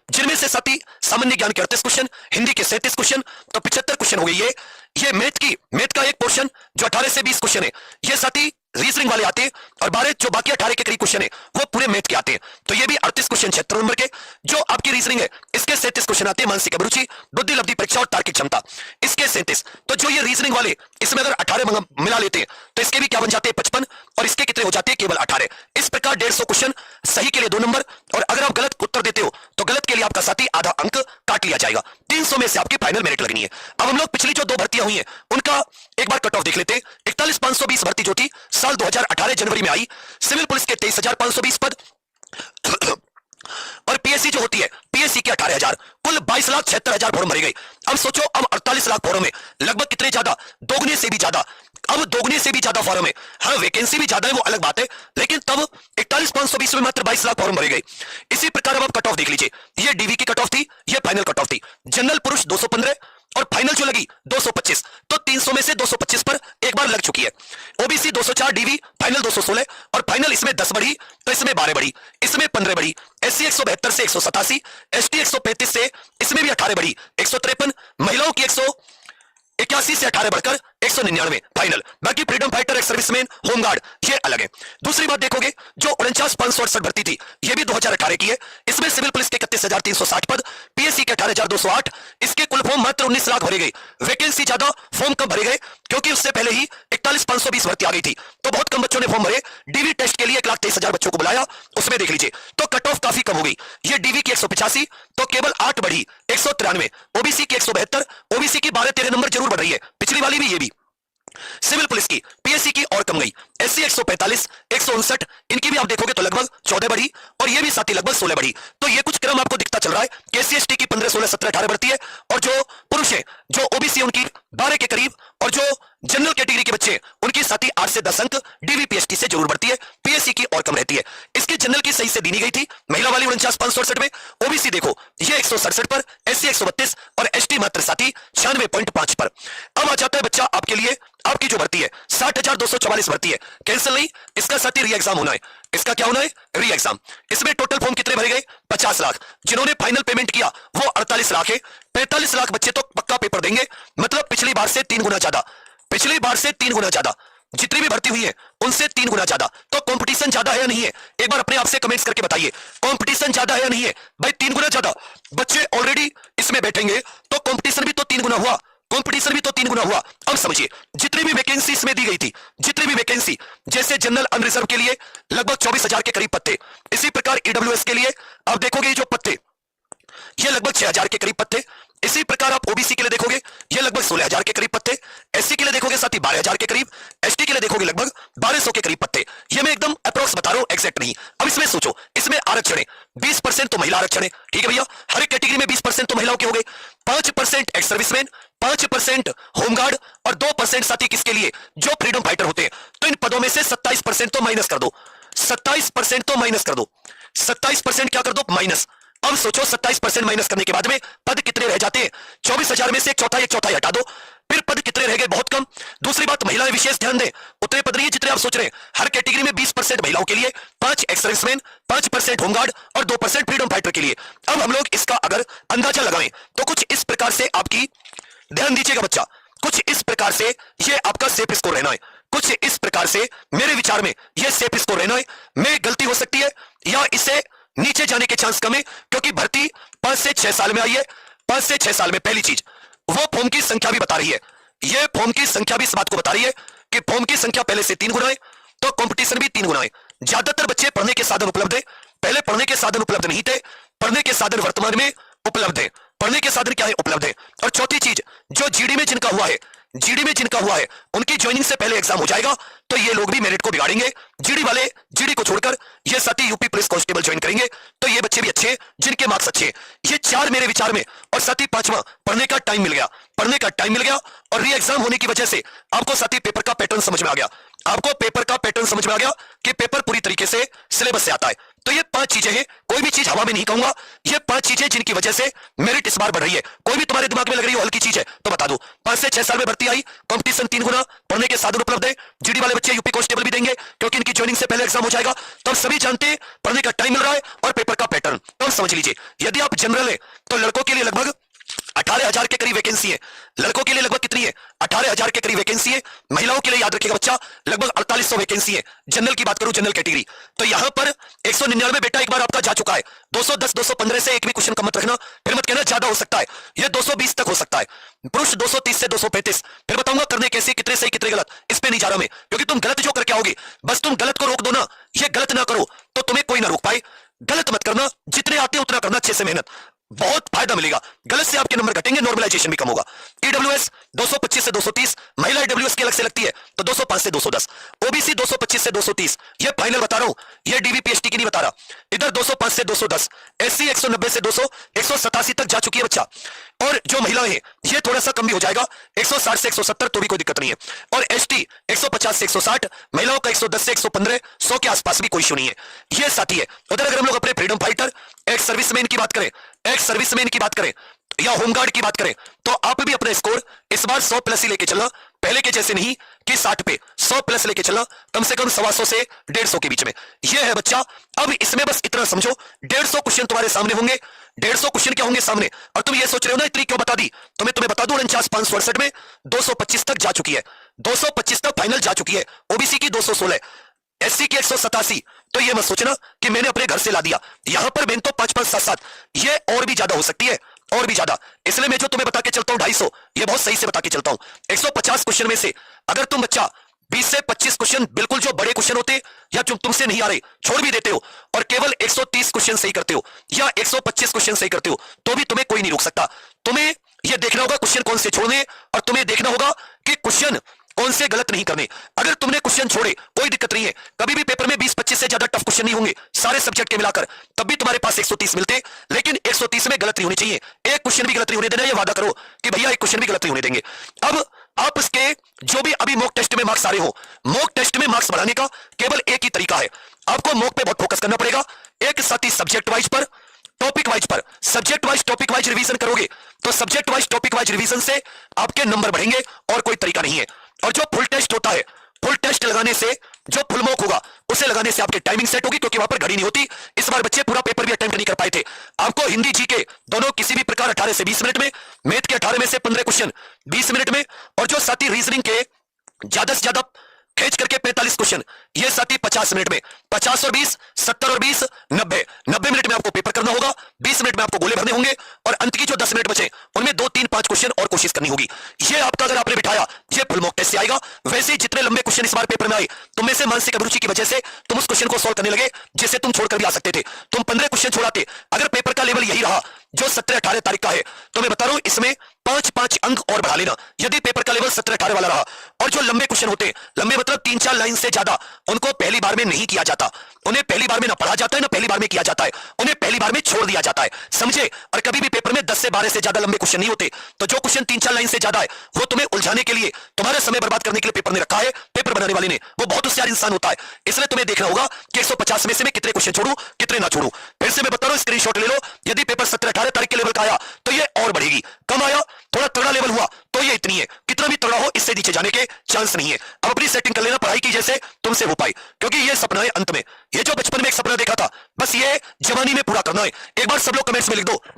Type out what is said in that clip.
जिनमें से साथी सामान्य ज्ञान के 38 क्वेश्चन, हिंदी के 37 क्वेश्चन, तो 75 क्वेश्चन हो गई है। ये मैथ का एक पोर्शन जो 18 से 20 क्वेश्चन है, ये साथी रीजनिंग वाले आते हैं, और 12 जो बाकी 18 के करीब क्वेश्चन है वो पूरे मैथ के आते हैं। तो ये भी 38 क्वेश्चन 76 नंबर के। जो आपकी रीजनिंग है इसके 37 क्वेश्चन आते हैं, मानसिक अभिरुचि, बुद्धि लब्धि परीक्षा और तार्किक क्षमता, इसके 37। तो जो ये रीजनिंग वाले, इसमें अगर 18 मिला लेते हैं तो इसके भी क्या बन जाते हैं 55, और इसके कितने हो जाते हैं केवल 18। इस प्रकार 150 क्वेश्चन सही के लिए 2 नंबर, और अगर आप गलत उत्तर देते हो तो गलत के लिए आपका साथी आधा अंक काट लिया जाएगा। 300 में से आपकी फाइनल मेरिट लगनी है। अब हम लोग पिछली जो 2 भर्तियां हुई हैं उनका एक बार कट ऑफ देख लेते हैं। 41,520 भर्ती जो थी साल 2018 जनवरी में आई, सिविल पुलिस के 23,520 पद, और पीएससी जो होती है पीएससी के 18,000, कुल 22,76,000 फॉर्म भरे गए। अब सोचो, अब 48 लाख फॉर्म है, लगभग कितने ज्यादा, दोगुने से भी ज्यादा। अब दोगुने से भी ज्यादा फॉर्म है। हाँ, वैकेंसी भी ज्यादा है वो अलग बात है, लेकिन तब 41,520 में मात्र 22 लाख फॉर्म भरे गए। इसी प्रकार अब आप कट ऑफ देख लीजिए, ये डीवी की कट ऑफ थी, ये फाइनल कट ऑफ थी। जनरल पुरुष 215 और फाइनल जो लगी 225, तो 300 में से 225 पर एक बार लग चुकी है। ओबीसी 204, डीवी फाइनल 216, और फाइनल इसमें 10 बढ़ी तो इसमें 12 बढ़ी, इसमें 15 बढ़ी। एससी 172 से 187, एसटी 135 से इसमें भी 18 बढ़ी, 153। महिलाओं की 181 से 18 बढ़कर 199 फाइनल। बाकी freedom fighter, ex serviceman, home guard ये अलग है। दूसरी बात देखोगे, जो 49,568 भर्ती थी ये भी 2018 की है। इसमें सिविल पुलिस के 31,360 पद, पीएससी के 18,208, इसके कुल फॉर्म मात्र 19 लाख भरे गए। वैकेंसी ज्यादा, फॉर्म कम भरे गए, क्योंकि उससे पहले ही 41,520 भर्ती आ गई थी, तो बहुत कम बच्चों ने फॉर्म भरे। डीवी टेस्ट के लिए 1,23,000 बच्चों को बुलाया, उसमें देख लीजिए तो कट ऑफ काफी कम हो गई। ये डीवी की 185 तो केवल 8 बढ़ी, 193। ओबीसी की 172, ओबीसी की 12-13 नंबर जरूर बढ़ रही है, पिछली वाली भी ये भी। सिविल पुलिस की, पीएससी की और कम गई। एससी 145, 159, इनकी भी आप देखोगे तो लगभग 14 बढ़ी, और ये भी साथी लगभग 16 बढ़ी। तो ये कुछ क्रम आपको दिखता चल रहा है कि एससी एसटी की 15, 16, 17, 18 बढ़ती है, और जो पुरुष है, जो ओबीसी उनकी 12 के करीब, और जो जनरल कैटेगरी के बच्चे उनकी साथी 8 से 10 अंक डीवी पीएसटी से जरूर बढ़ती है, पीएससी की और कम रहती है। इसकी जनरल की सही से दी नहीं गई थी, महिला वाली 49,568 में। ओबीसी देखो ये 167 पर, एससी 132, और एसटी मात्र साथी 96.5 पर। अब आ जाता है बच्चा आपके लिए, आपकी जो भर्ती है 60,244 भर्ती है, कैंसिल नहीं, इसका साथी री एग्जाम होना है। इसका क्या होना है, री एग्जाम। इसमें टोटल फॉर्म कितने भरे गए, 50 लाख। जिन्होंने फाइनल पेमेंट किया वो 48 लाख है। 45 लाख बच्चे तो पक्का पेपर देंगे, मतलब पिछली बार से 3 गुना ज्यादा, पिछली बार से 3 गुना ज्यादा, जितनी भी भर्ती हुई है उनसे 3 गुना ज्यादा। तो कंपटीशन ज्यादा है या नहीं है, एक बार अपने आप से कमेंट्स करके बताइए, कंपटीशन ज्यादा है या नहीं है भाई। 3 गुना ज्यादा बच्चे ऑलरेडी इसमें बैठेंगे, तो कंपटीशन भी तो 3 गुना हुआ, कंपटीशन भी तो 3 गुना हुआ। अब समझिए, जितनी भी वैकेंसी इसमें दी गई थी, जितनी भी वैकेंसी, जैसे जनरल अनरिजर्व के लिए लगभग 24,000 के करीब पत्ते, इसी प्रकार ईडब्ल्यूएस के लिए आप देखोगे जो पत्ते ये लगभग 6,000 के करीब पत्ते। इसी प्रकार आप ओबीसी के लिए देखोगे ये लगभग 16,000 के करीब पत्ते, एससी के लिए देखोगे साथ ही 12,000 के करीब, एसटी के लिए देखोगे लगभग 1,200 के करीब पत्ते। ये मैं एकदम अप्रोक्स बता रहा हूं, एग्जैक्ट नहीं। अब इसमें सोचो, इसमें आरक्षण है 20% तो महिला आरक्षण है, ठीक है भैया, हर एक कैटेगरी में 20% तो महिलाओं के हो गए, 5% एक्स सर्विसमैन, 5% होमगार्ड, और 2% साथी किसके लिए, जो फ्रीडम फाइटर होते हैं। तो इन पदों में से 27% तो माइनस कर दो, 27% तो माइनस कर दो, 27% क्या कर दो, माइनस। अब सोचो 27% माइनस करने के बाद में पद कितने रह जाते हैं, 24,000 में से एक चौथाई हटा दो, फिर पद कितने रह गए, बहुत कम। दूसरी बात, महिलाएं विशेष ध्यान दें, उतने पद नहीं है जितने आप सोच रहे हैं। हर कैटेगरी में 20% महिलाओं के लिए, 5 एक्स सर्विसमैन, 5% होमगार्ड, और 2% फ्रीडम फाइटर के लिए। अब हम लोग इसका अगर अंदाजा लगाएं तो कुछ इस प्रकार से आपकी, ध्यान दीजिएगा बच्चा, कुछ इस प्रकार से ये आपका सेफ स्कोर रहना है, कुछ इस प्रकार से मेरे विचार में ये सेफ स्कोर रहना है। में गलती हो सकती है या इसे नीचे जाने के चांस कम है, क्योंकि भर्ती 5 से 6 साल में आई है। 5 से 6 साल में पहली चीज वो फॉर्म की संख्या भी बता रही है, ये फॉर्म की संख्या भी इस बात को बता रही है कि फॉर्म की संख्या पहले से 3 गुना है, तो कंपटीशन भी 3 गुना है। ज्यादातर बच्चे पढ़ने के साधन उपलब्ध है, पहले पढ़ने के साधन उपलब्ध नहीं थे, पढ़ने के साधन वर्तमान में उपलब्ध है। पढ़ने के साधन क्या है, उपलब्ध है। और चौथी चीज, जो जीडी में जिनका हुआ है, जीडी में जिनका हुआ है उनकी ज्वाइनिंग से पहले एग्जाम हो जाएगा, तो ये लोग भी मेरिट को बिगाड़ेंगे। जीडी वाले जीडी को छोड़कर ये साथी यूपी पुलिस कांस्टेबल ज्वाइन करेंगे, तो ये बच्चे भी अच्छे हैं जिनके मार्क्स अच्छे हैं। ये 4 मेरे विचार में, और साथी 5वां, पढ़ने का टाइम मिल गया, पढ़ने का टाइम मिल गया, और री एग्जाम होने की वजह से आपको साथी पेपर का पैटर्न समझ में आ गया, आपको पेपर का पैटर्न समझ में आ गया कि पेपर पूरी तरीके से सिलेबस से आता है। तो ये 5 चीजें हैं, कोई भी चीज हवा में नहीं कहूंगा, ये 5 चीजें जिनकी वजह से मेरिट इस बार बढ़ रही है। कोई भी तुम्हारे दिमाग में लग रही हो हल्की चीज है तो बता दो। 5 से 6 साल में भर्ती आई, कंपटीशन 3 गुना, पढ़ने के साधन उपलब्ध है, जीडी वाले बच्चे यूपी कांस्टेबल भी देंगे क्योंकि इनकी ज्वाइनिंग से पहले एग्जाम हो जाएगा। तो आप सभी जानते हैं पढ़ने का टाइम मिल रहा है और पेपर का पैटर्न। तो समझ लीजिए, यदि आप जनरल है तो लड़कों के लिए लगभग 18,000 के करीब वैकेंसी है। लड़कों के लिए लगभग कितनी है? 18,000 के करीब वैकेंसी है। महिलाओं के लिए याद रखिएगा बच्चा, लगभग 4800 वैकेंसी है। जनरल की बात करूं, जनरल कैटेगरी, तो यहां पर 199 बेटा एक बार आपका जा चुका है। 210 215 से एक भी क्वेश्चन कम मत रखना, फिर मत कहना ज्यादा हो सकता है, यह 220 तक हो सकता है। पुरुष 230 से 235, फिर बताऊंगा करने कैसे, कितने सही कितने गलत, इस पे नहीं जा रहा मैं, क्योंकि तुम गलत जो करके आओगे, बस तुम गलत को रोक दो ना, ये गलत ना करो तो तुम्हें कोई ना रोक पाए। गलत मत करना, जितने आते हैं उतना करना, अच्छे से मेहनत, बहुत फायदा मिलेगा। गलत से आपके नंबर घटेंगे, नॉर्मलाइजेशन भी कम होगा। ईडब्ल्यूएस 225 से 230, महिला ईडब्ल्यूएस की अलग से लगती है तो 205 से 210, ओबीसी 225 से 230, ये फाइनल बता रहा हूं, ये डीवीपीएसटी की नहीं बता रहा। इधर 205 से 210, एससी 190 से 200, 187 तक जा चुकी है बच्चा। और जो महिलाएं हैं ये थोड़ा सा कम भी हो जाएगा, 160 से 170 तो भी कोई दिक्कत नहीं है। और एसटी 150 से 160, महिलाओं का 110 से 115, 100 के आसपास भी कोई इशू नहीं है। ये साथी है। उधर अगर हम लोग अपने फ्रीडम फाइटर, एक्स सर्विसमैन की बात करें, एक्स सर्विसमैन की बात करें या होमगार्ड की बात करें, तो आप भी अपना स्कोर इस बार 100 प्लस ही लेके चलना, पहले के जैसे नहीं कि 60 पे, 100 प्लस लेके चलना, कम से कम 125 से 150 के बीच में। यह है बच्चा। अब इसमें बस इतना समझो, 150 क्वेश्चन तुम्हारे सामने होंगे। 150 क्वेश्चन क्या होंगे सामने, और तुम ये सोच रहे हो ना इतनी क्यों बता दी, तो मैं तुम्हें बता दूं 49,568 में 225 तक जा चुकी है, 225 तक फाइनल जा चुकी है। ओबीसी की 216, एससी की 187, तो ये मत सोचना कि मैंने अपने घर से ला दिया, यहां पर मैंने तो 5 5 7 7, ये और भी ज्यादा हो सकती है, और भी ज्यादा। इसलिए मैं जो तुम्हें बता के चलता हूं 250, ये बहुत सही से बता के चलता हूं। 150 क्वेश्चन में से अगर तुम बच्चा 20 से 25 क्वेश्चन बिल्कुल जो बड़े क्वेश्चन होते या जो तुमसे नहीं आ रहे छोड़ भी देते हो, और केवल 130 क्वेश्चन सही करते हो या 125 क्वेश्चन सही करते हो, तो भी तुम्हें कोई नहीं रोक सकता। तुम्हें यह देखना होगा क्वेश्चन कौन से छोड़ने, और तुम्हें देखना होगा कि क्वेश्चन कौन से गलत नहीं करने। अगर तुमने क्वेश्चन छोड़े कोई दिक्कत नहीं है, कभी भी पेपर में 20-25 से ज्यादा टफ क्वेश्चन नहीं होंगे सारे सब्जेक्ट के मिलाकर, तब भी तुम्हारे पास 130 मिलते, लेकिन 130 में गलत नहीं होनी चाहिए, एक क्वेश्चन भी गलत नहीं होने देना, ये वादा करो कि भैया एक क्वेश्चन भी गलत नहीं होने देंगे। अब आप इसके जो भी अभी मॉक टेस्ट में मार्क्स आ रहे हो, मॉक टेस्ट में मार्क्स बढ़ाने का केवल एक ही तरीका है, आपको मॉक पे बहुत फोकस करना पड़ेगा। एक साथ ही सब्जेक्ट वाइज पर, टॉपिक वाइज पर, subject wise topic wise revision करोगे तो subject wise topic wise revision से आपके नंबर बढ़ेंगे, और कोई तरीका नहीं है। और जो फुल टेस्ट होता है, फुल टेस्ट लगाने से, जो फुल मॉक होगा उसे लगाने से आपकी टाइमिंग सेट होगी, क्योंकि वहां पर घड़ी नहीं होती। इस बार बच्चे पूरा पेपर भी अटेम्प्ट नहीं कर पाए थे। आपको हिंदी जीके दोनों किसी भी प्रकार 18 से 20 मिनट में, मैथ के 18 में से 15 क्वेश्चन 20 मिनट में, और जो साथी रीजनिंग के ज्यादा से ज्यादा खींच करके 45 क्वेश्चन, ये साथी 50 मिनट में, 50 और 20 70 और 20 90, 90 मिनट में आपको पेपर करना होगा, 20 मिनट में आपको गोले भरने होंगे, और अंत की जो 10 मिनट बचे उनमें 2 3 5 क्वेश्चन और कोशिश करनी होगी। ये आपका अगर आपने बिठाया, ये फुल मॉक टेस्ट से आएगा। वैसे ही जितने लंबे क्वेश्चन इस बार पेपर में आए, तुम में से मानसिक अभिरुचि की वजह से तुम उस क्वेश्चन को सॉल्व करने लगे जिसे तुम छोड़कर भी आ सकते थे। तुम 15 क्वेश्चन छोड़ाते, अगर पेपर का लेवल यही रहा जो 17-18 तारीख का है, तो मैं बता रहा हूं इसमें 5-5 अंक और बढ़ा लेना, यदि पेपर का लेवल 17-18 वाला रहा। और जो लंबे क्वेश्चन होते हैं, लंबे मतलब 3-4 लाइन से ज्यादा, उनको पहली बार में नहीं किया जाता, उन्हें पहली बार में ना पढ़ा जाता है ना पहली बार में किया जाता है, उन्हें पहली बार में छोड़ दिया जाता है, समझे। और कभी भी पेपर में 10 से 12 से ज्यादा लंबे क्वेश्चन नहीं होते, तो जो क्वेश्चन 3-4 लाइन से ज्यादा है वो तुम्हें उलझाने के लिए, तुम्हारा समय बर्बाद करने के लिए पेपर ने रखा है। पेपर बनाने वाले ने, वो बहुत होशियार इंसान होता है, इसलिए तुम्हें देखना होगा कि 150 में से मैं कितने क्वेश्चन छोड़ू कितने ना छोड़ू। फिर से मैं बता रहा हूं, स्क्रीनशॉट ले लो। यदि पेपर 17-18 तारीख के लेवल का आया तो ये और बढ़ेगी, कम आया थोड़ा तगड़ा लेवल हुआ तो ये इतनी है, कितना भी तगड़ा हो इससे नीचे जाने के चांस नहीं है। अब अपनी सेटिंग कर लेना पढ़ाई की जैसे तुमसे हो पाई, क्योंकि ये सपना है अंत में, ये जो बचपन में एक सपना देखा था, बस ये जवानी में पूरा करना है। एक बार सब लोग कमेंट्स में लिख दो,